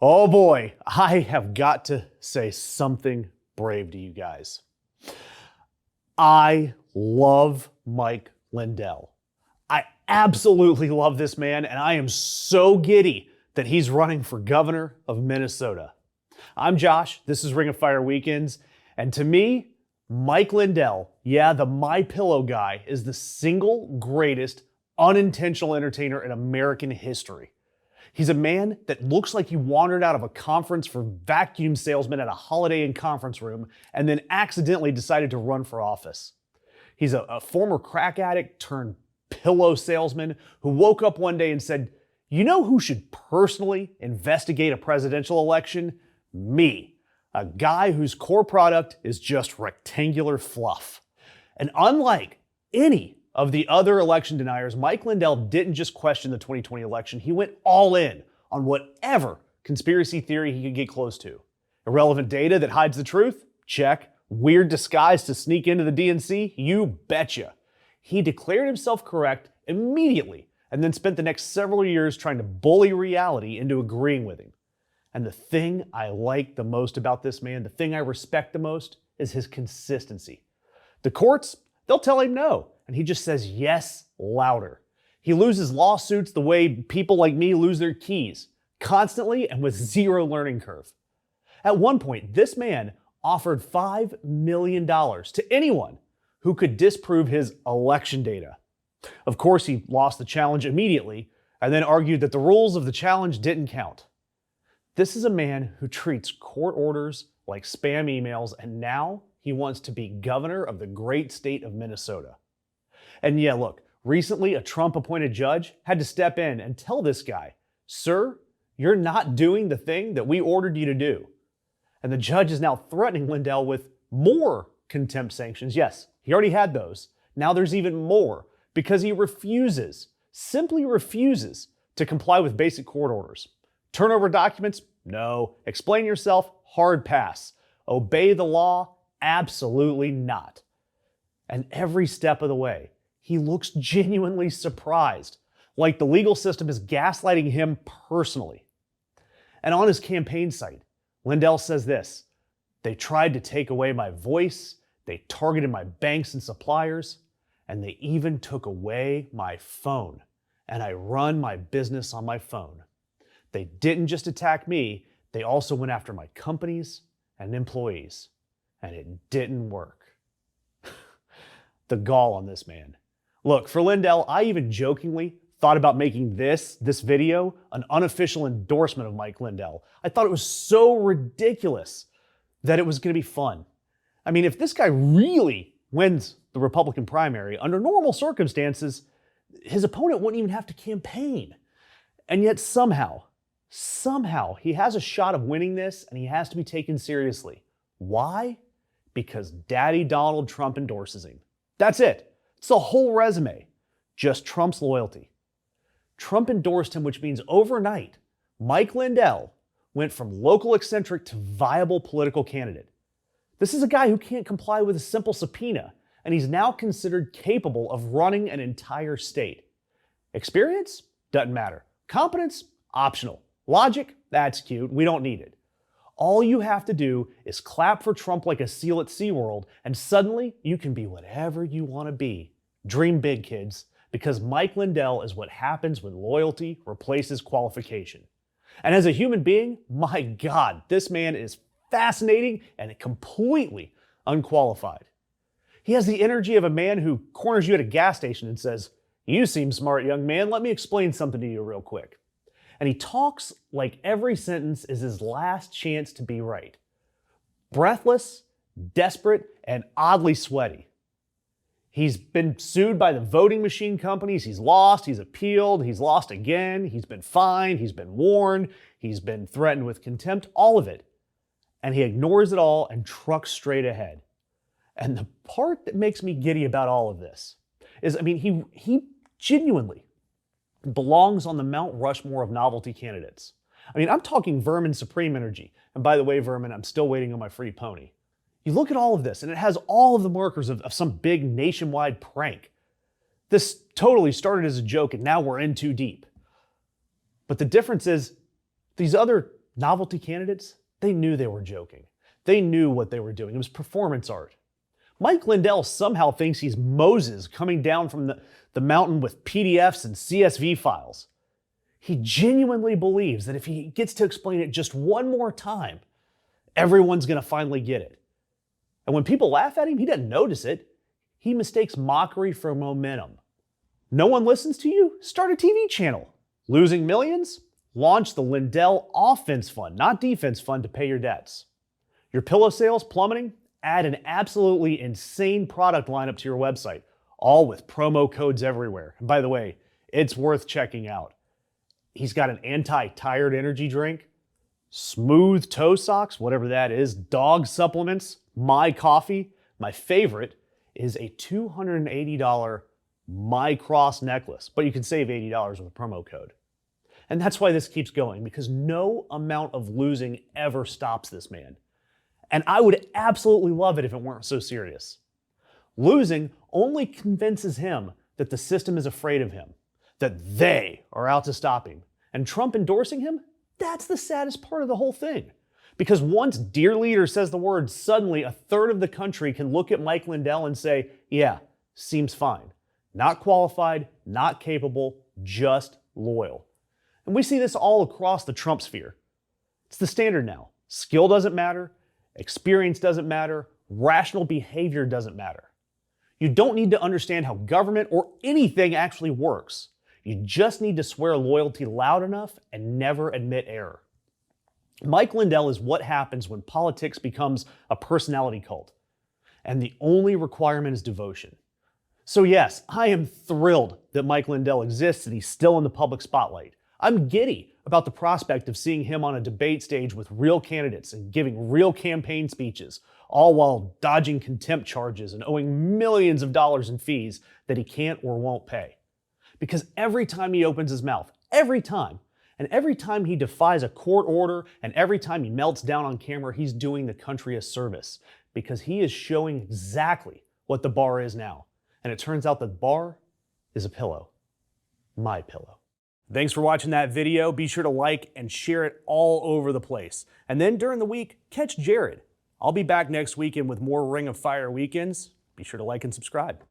Oh boy, I have got to say something brave to you guys. I love Mike Lindell. I absolutely love this man, and I am so giddy that he's running for governor of Minnesota. I'm Josh, this is Ring of Fire Weekends, and to me, Mike Lindell, the My Pillow guy, is the single greatest unintentional entertainer in American history. He's a man that looks like he wandered out of a conference for vacuum salesmen at a Holiday Inn conference room and then accidentally decided to run for office. He's a former crack addict turned pillow salesman who woke up one day and said, "You know who should personally investigate a presidential election? Me, a guy whose core product is just rectangular fluff." And unlike any of the other election deniers, Mike Lindell didn't just question the 2020 election. He went all in on whatever conspiracy theory he could get close to. Irrelevant data that hides the truth? Check. Weird disguise to sneak into the DNC? You betcha. He declared himself correct immediately and then spent the next several years trying to bully reality into agreeing with him. And the thing I like the most about this man, the thing I respect the most, is his consistency. The courts, they'll tell him no, and he just says yes louder. He loses lawsuits the way people like me lose their keys, constantly and with zero learning curve. At one point, this man offered $5 million to anyone who could disprove his election data. Of course, he lost the challenge immediately and then argued that the rules of the challenge didn't count. This is a man who treats court orders like spam emails, and now he wants to be governor of the great state of Minnesota. And look, recently a Trump-appointed judge had to step in and tell this guy, "Sir, you're not doing the thing that we ordered you to do." And the judge is now threatening Lindell with more contempt sanctions. Yes, he already had those. Now there's even more because he simply refuses to comply with basic court orders. Turn over documents? No. Explain yourself? Hard pass. Obey the law? Absolutely not. And every step of the way, he looks genuinely surprised, like the legal system is gaslighting him personally. And on his campaign site, Lindell says this: "They tried to take away my voice, they targeted my banks and suppliers, and they even took away my phone. And I run my business on my phone. They didn't just attack me, they also went after my companies and employees. And it didn't work." The gall on this man. Look, for Lindell, I even jokingly thought about making this video an unofficial endorsement of Mike Lindell. I thought it was so ridiculous that it was going to be fun. I mean, if this guy really wins the Republican primary, under normal circumstances, his opponent wouldn't even have to campaign. And yet somehow he has a shot of winning this, and he has to be taken seriously. Why? Because Daddy Donald Trump endorses him. That's it. It's the whole resume. Just Trump's loyalty. Trump endorsed him, which means overnight, Mike Lindell went from local eccentric to viable political candidate. This is a guy who can't comply with a simple subpoena, and he's now considered capable of running an entire state. Experience? Doesn't matter. Competence? Optional. Logic? That's cute. We don't need it. All you have to do is clap for Trump like a seal at SeaWorld, and suddenly you can be whatever you want to be. Dream big, kids, because Mike Lindell is what happens when loyalty replaces qualification. And as a human being, my God, this man is fascinating and completely unqualified. He has the energy of a man who corners you at a gas station and says, "You seem smart, young man. Let me explain something to you real quick." And he talks like every sentence is his last chance to be right. Breathless, desperate, and oddly sweaty. He's been sued by the voting machine companies. He's lost, he's appealed, he's lost again, he's been fined, he's been warned, he's been threatened with contempt, all of it. And he ignores it all and trucks straight ahead. And the part that makes me giddy about all of this is, he genuinely belongs on the Mount Rushmore of novelty candidates. I'm talking Vermin Supreme Energy. And by the way, Vermin, I'm still waiting on my free pony. You look at all of this, and it has all of the markers of some big nationwide prank. This totally started as a joke, and now we're in too deep. But the difference is, these other Novelty candidates, they knew they were joking. They knew what they were doing. It was performance art. Mike Lindell somehow thinks he's Moses coming down from the mountain with PDFs and CSV files. He genuinely believes that if he gets to explain it just one more time, everyone's going to finally get it. And when people laugh at him, he doesn't notice it. He mistakes mockery for momentum. No one listens to you? Start a TV channel. Losing millions? Launch the Lindell Offense Fund, not Defense Fund, to pay your debts. Your pillow sales plummeting? Add an absolutely insane product lineup to your website, all with promo codes everywhere. And by the way, it's worth checking out. He's got an anti-tired energy drink, smooth toe socks, whatever that is, dog supplements, my coffee. My favorite is a $280 My Cross necklace, but you can save $80 with a promo code. And that's why this keeps going, because no amount of losing ever stops this man. And I would absolutely love it if it weren't so serious. Losing only convinces him that the system is afraid of him, that they are out to stop him. And Trump endorsing him, that's the saddest part of the whole thing. Because once Dear Leader says the word, suddenly a third of the country can look at Mike Lindell and say, yeah, seems fine. Not qualified, not capable, just loyal. And we see this all across the Trump sphere. It's the standard now. Skill doesn't matter. Experience doesn't matter. Rational behavior doesn't matter. You don't need to understand how government or anything actually works. You just need to swear loyalty loud enough and never admit error. Mike Lindell is what happens when politics becomes a personality cult, and the only requirement is devotion. So yes, I am thrilled that Mike Lindell exists and he's still in the public spotlight. I'm giddy about the prospect of seeing him on a debate stage with real candidates and giving real campaign speeches, all while dodging contempt charges and owing millions of dollars in fees that he can't or won't pay. Because every time he opens his mouth, every time he defies a court order, and every time he melts down on camera, he's doing the country a service, because he is showing exactly what the bar is now. And it turns out that the bar is a pillow. My pillow. Thanks for watching that video. Be sure to like and share it all over the place. And then during the week, catch Jared. I'll be back next weekend with more Ring of Fire weekends. Be sure to like and subscribe.